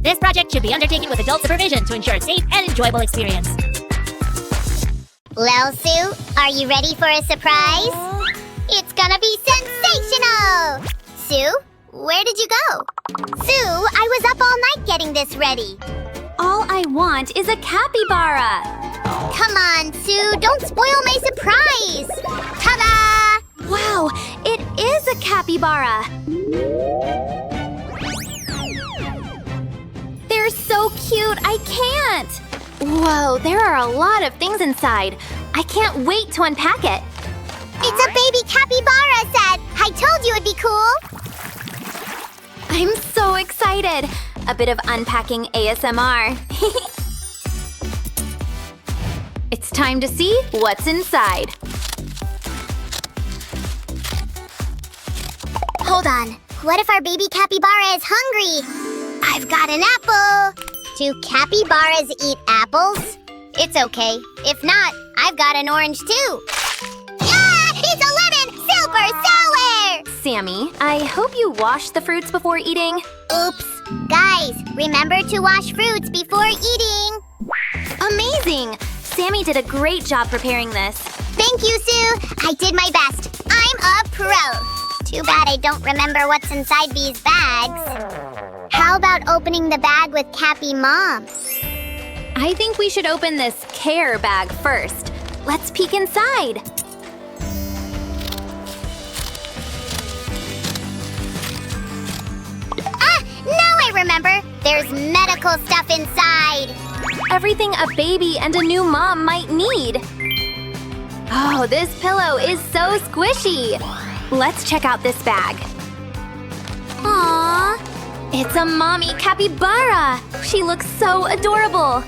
This project should be undertaken with adult supervision to ensure a safe and enjoyable experience. Well, Sue, are you ready for a surprise? It's gonna be sensational! Sue, where did you go? Sue, I was up all night getting this ready. All I want is a capybara. Come on, Sue, don't spoil my surprise! Ta-da! Wow, it is a capybara. They're so cute, I can't. Whoa, there are a lot of things inside. I can't wait to unpack it. It's a baby capybara set! I told you it'd be cool! I'm so excited. A bit of unpacking ASMR. It's time to see what's inside. Hold on. What if our baby capybara is hungry? I've got an apple! Do capybaras eat apples? It's okay. If not, I've got an orange too. Ah! It's a lemon! Super sour! Sammy, I hope you wash the fruits before eating. Oops. Guys, remember to wash fruits before eating. Amazing! Sammy did a great job preparing this. Thank you, Sue. I did my best. I'm a pro. Too bad I don't remember what's inside these bags. How about opening the bag with Cappy Mom? I think we should open this care bag first. Let's peek inside. Ah! Now I remember! There's medical stuff inside! Everything a baby and a new mom might need. Oh, this pillow is so squishy. Let's check out this bag. Aww, it's a mommy capybara. She looks so adorable.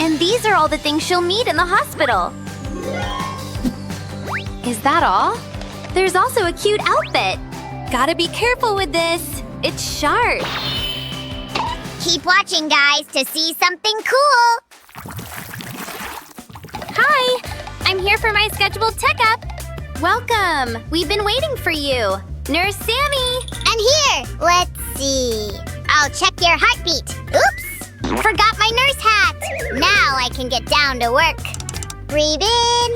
And these are all the things she'll need in the hospital. Is that all? There's also a cute outfit. Gotta be careful with this. It's sharp. Keep watching, guys, to see something cool! Hi, I'm here for my scheduled checkup. Welcome. We've been waiting for you. Nurse Sammy. And here, let's see. I'll check your heartbeat. Oops! Forgot my nurse hat. Now I can get down to work. Breathe in,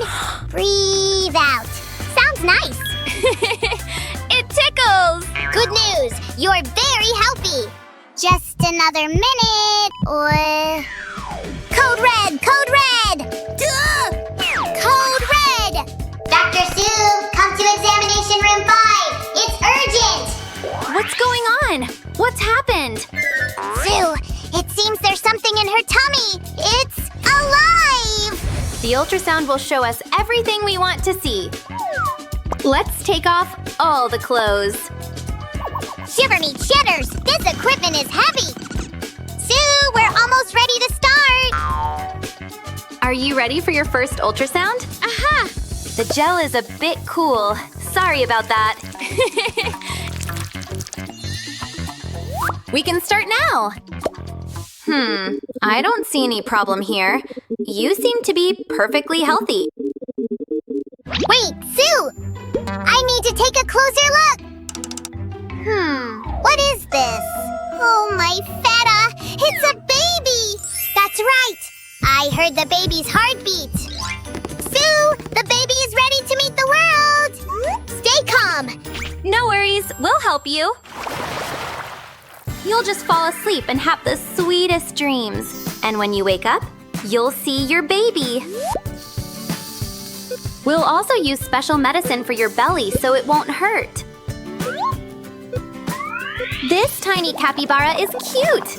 breathe out. Sounds nice. It tickles. Good news, you're very healthy. Just another minute, or... Code red! Code red! Duh! Code red! Dr. Sue, come to examination room 5. It's urgent! What's going on? What's happened? Sue, it seems there's something in her tummy. It's alive! The ultrasound will show us everything we want to see. Let's take off all the clothes. Shiver me cheddars! This equipment is heavy! Sue, we're almost ready to start! Are you ready for your first ultrasound? Aha! The gel is a bit cool. Sorry about that. We can start now. I don't see any problem here. You seem to be perfectly healthy. Wait, Sue! I need to take a closer look! What is this? Oh, my feta! It's a baby! That's right! I heard the baby's heartbeat! Sue! The baby is ready to meet the world! Stay calm! No worries, we'll help you. You'll just fall asleep and have the sweetest dreams. And when you wake up, you'll see your baby. We'll also use special medicine for your belly so it won't hurt. This tiny capybara is cute.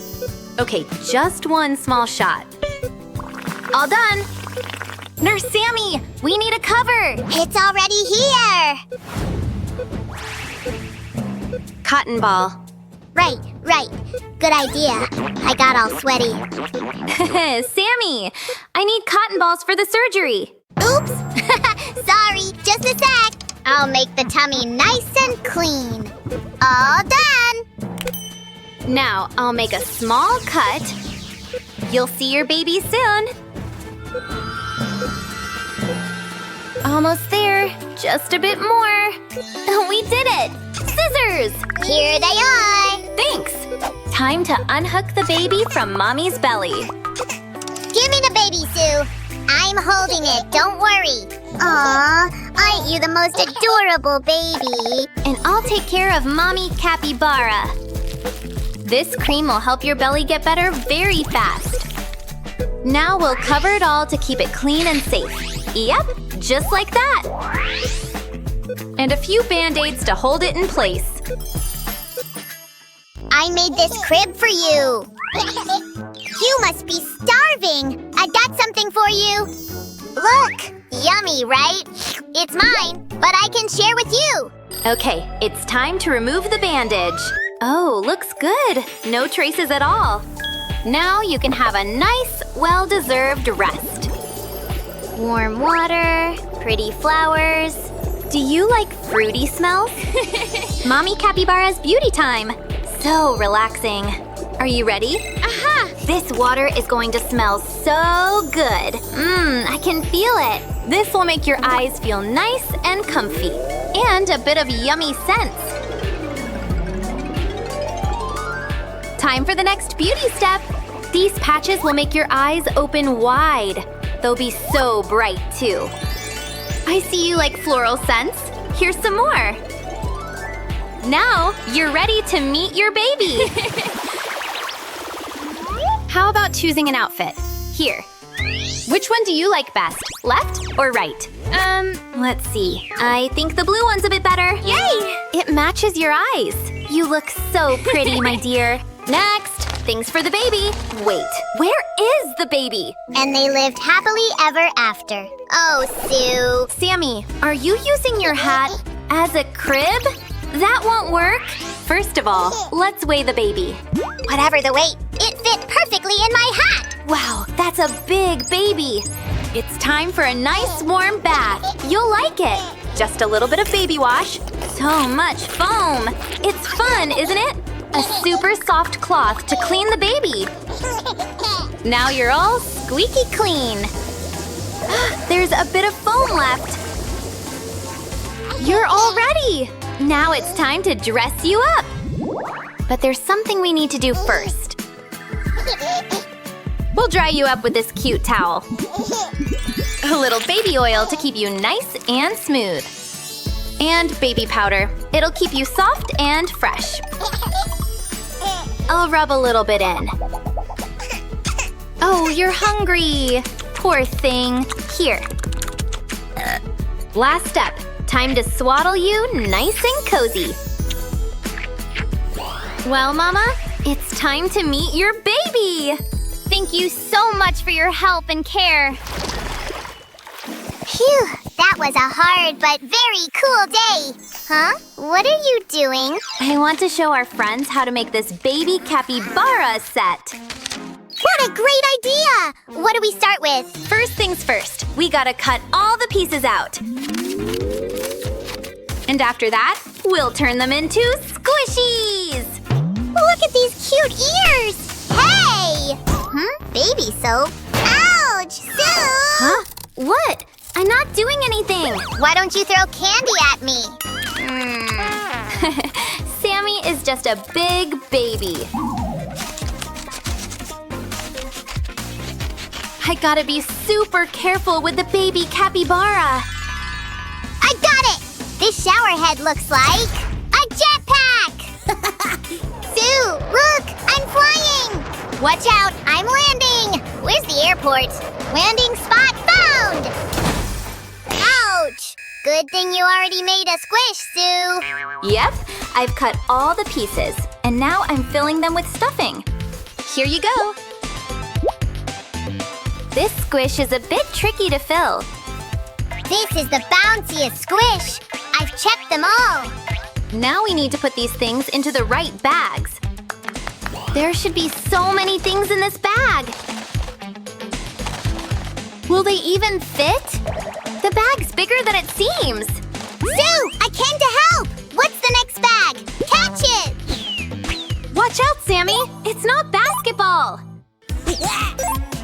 Okay, just one small shot. All done. Nurse Sammy, we need a cover. It's already here! Cotton ball. Right. Good idea. I got all sweaty. Sammy, I need cotton balls for the surgery. Oops! Sorry, just a sec. I'll make the tummy nice and clean. All done! Now, I'll make a small cut. You'll see your baby soon. Almost there. Just a bit more. We did it! Scissors! Here they are! Thanks! Time to unhook the baby from Mommy's belly. Give me the baby, Sue. I'm holding it, don't worry. Aw, aren't you the most adorable baby? And I'll take care of Mommy Capybara. This cream will help your belly get better very fast. Now we'll cover it all to keep it clean and safe. Yep, just like that. And a few Band-Aids to hold it in place. I made this crib for you. You must be starving. I got something for you. Look, yummy, right? It's mine, but I can share with you. Okay, it's time to remove the bandage. Oh, looks good. No traces at all. Now you can have a nice, well-deserved rest. Warm water, pretty flowers. Do you like fruity smells? Mommy Capybara's beauty time. So relaxing. Are you ready? Aha! This water is going to smell so good. I can feel it. This will make your eyes feel nice and comfy. And a bit of yummy scents. Time for the next beauty step. These patches will make your eyes open wide. They'll be so bright, too. I see you like floral scents. Here's some more. Now, you're ready to meet your baby. How about choosing an outfit? Here. Which one do you like best? Left or right? Let's see. I think the blue one's a bit better. Yay! It matches your eyes. You look so pretty, my dear. Next, things for the baby. Wait, where is the baby? And they lived happily ever after. Oh, Sue. Sammy, are you using your hat as a crib? That won't work. First of all, let's weigh the baby. Whatever the weight, it fit perfectly in my hat. Wow, that's a big baby. It's time for a nice warm bath. You'll like it. Just a little bit of baby wash. So much foam. It's fun, isn't it? A super soft cloth to clean the baby. Now you're all squeaky clean. There's a bit of foam left. You're all ready. Now it's time to dress you up. But there's something we need to do first. We'll dry you up with this cute towel. A little baby oil to keep you nice and smooth. And baby powder. It'll keep you soft and fresh. I'll rub a little bit in. Oh, you're hungry. Poor thing. Here. Last step. Time to swaddle you nice and cozy. Well, Mama, it's time to meet your baby. Thank you so much for your help and care. Phew, that was a hard but very cool day. Huh? What are you doing? I want to show our friends how to make this baby capybara set. What a great idea! What do we start with? First things first, we gotta cut all the pieces out. And after that, we'll turn them into squishies! Look at these cute ears! Hey! Baby soap? Ouch! Sue! Huh? What? I'm not doing anything! Why don't you throw candy at me? Sammy is just a big baby. I gotta be super careful with the baby capybara. I got it! This shower head looks like a jetpack! Sue, look! I'm flying! Watch out! I'm landing! Where's the airport? Landing spot found! Ouch! Good thing you already made a squish, Sue. Yep, I've cut all the pieces, and now I'm filling them with stuffing. Here you go. This squish is a bit tricky to fill. This is the bounciest squish. I've checked them all. Now we need to put these things into the right bags. There should be so many things in this bag. Will they even fit? The bag's bigger than it seems. Sue, I came to help. What's the next bag? Catch it. Watch out, Sammy. It's not basketball.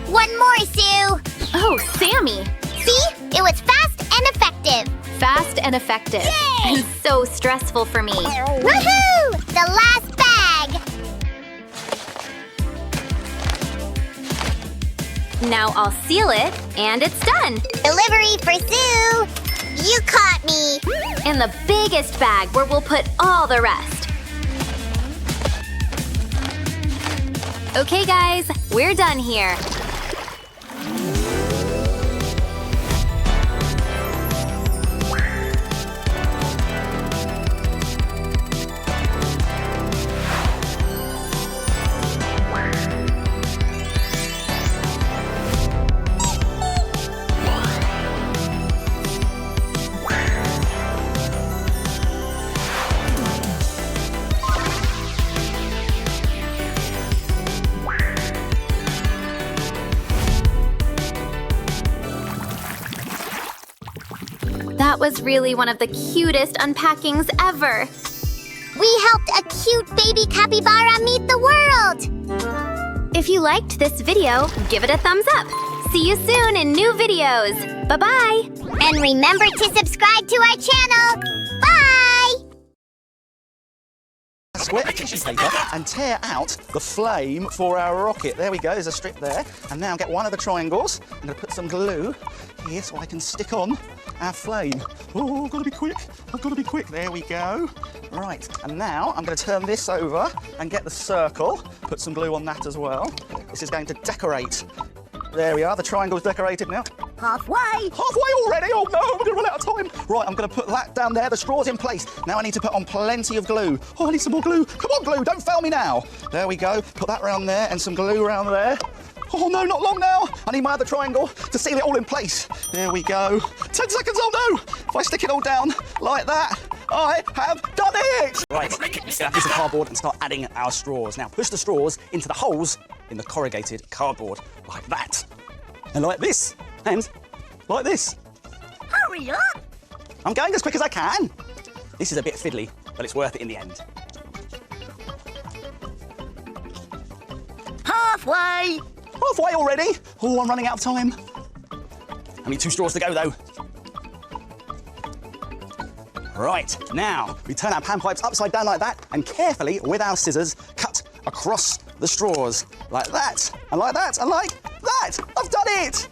One more, Sue. Oh, Sammy. See? It was fast and effective. Fast and effective. Yay! And so stressful for me. Woohoo! The last bag. Now I'll seal it, and it's done. Delivery for Sue! You caught me! In the biggest bag where we'll put all the rest. Okay, guys, we're done here. That was really one of the cutest unpackings ever. We helped a cute baby capybara meet the world! If you liked this video, give it a thumbs up. See you soon in new videos. Bye-bye. And remember to subscribe to our channel! Bye! Split a tissue paper and tear out the flame for our rocket. There we go, there's a strip there. And now get one of the triangles. I'm going to put some glue here so I can stick on our flame. Oh, I've got to be quick. I've got to be quick. There we go. Right, and now I'm going to turn this over and get the circle. Put some glue on that as well. This is going to decorate. There we are, the triangle's decorated now. Halfway! Halfway already? Oh no, we're going to run out of time. Right, I'm going to put that down there. The straw's in place. Now I need to put on plenty of glue. Oh, I need some more glue. Come on, glue, don't fail me now. There we go. Put that round there and some glue around there. Oh no, not long now. I need my other triangle to seal it all in place. There we go. 10 seconds, oh no. If I stick it all down like that, I have done it. Right, let's get a piece of cardboard and start adding our straws. Now push the straws into the holes in the corrugated cardboard, like that. And like this, and like this. Hurry up! I'm going as quick as I can. This is a bit fiddly, but it's worth it in the end. Halfway! Halfway already? Oh, I'm running out of time. Only 2 straws to go, though. Right, now we turn our panpipes upside down like that and carefully, with our scissors, cut across the straws. Like that, and like that, and like that. I've done it!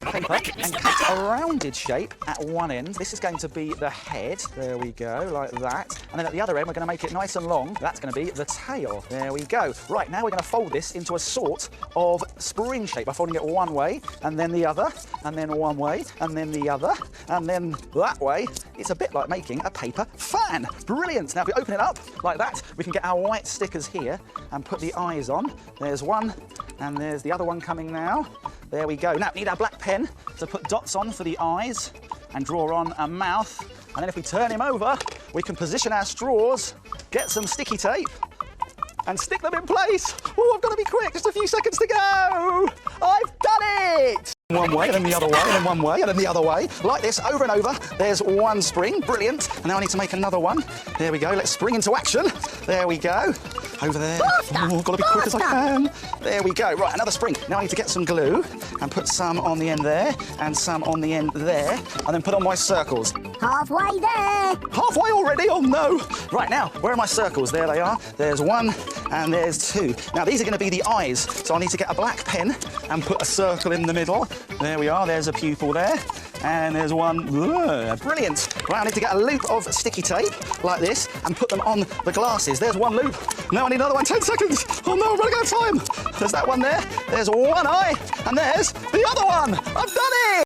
Paper and cut a rounded shape at one end. This is going to be the head. There we go, like that. And then at the other end, we're going to make it nice and long. That's going to be the tail. There we go. Right, now we're going to fold this into a sort of spring shape by folding it one way, and then the other, and then one way, and then the other, and then that way. It's a bit like making a paper fan. Brilliant. Now, if we open it up like that, we can get our white stickers here and put the eyes on. There's one, and there's the other one coming now. There we go. Now, we need our black pen to put dots on for the eyes and draw on a mouth. And then if we turn him over, we can position our straws, get some sticky tape, and stick them in place. Oh, I've got to be quick. Just a few seconds to go. I've done it. One way, and then the other way, and then one way, and then the other way. Like this, over and over. There's one spring. Brilliant. And now I need to make another one. There we go. Let's spring into action. There we go. Over there. Oh, I've got to be quick as I can. There we go. Right, another spring. Now I need to get some glue and put some on the end there and some on the end there, and then put on my circles. Halfway there! Halfway already? Oh no! Right, now, where are my circles? There they are. There's one and there's 2. Now these are going to be the eyes, so I need to get a black pen and put a circle in the middle. There we are. There's a pupil there. And there's one. Brilliant. Right, I need to get a loop of sticky tape like this and put them on the glasses. There's one loop. Now I need another one. 10 seconds. Oh no, I'm running out of time. There's that one there. There's one eye. And there's the other one. I've done it!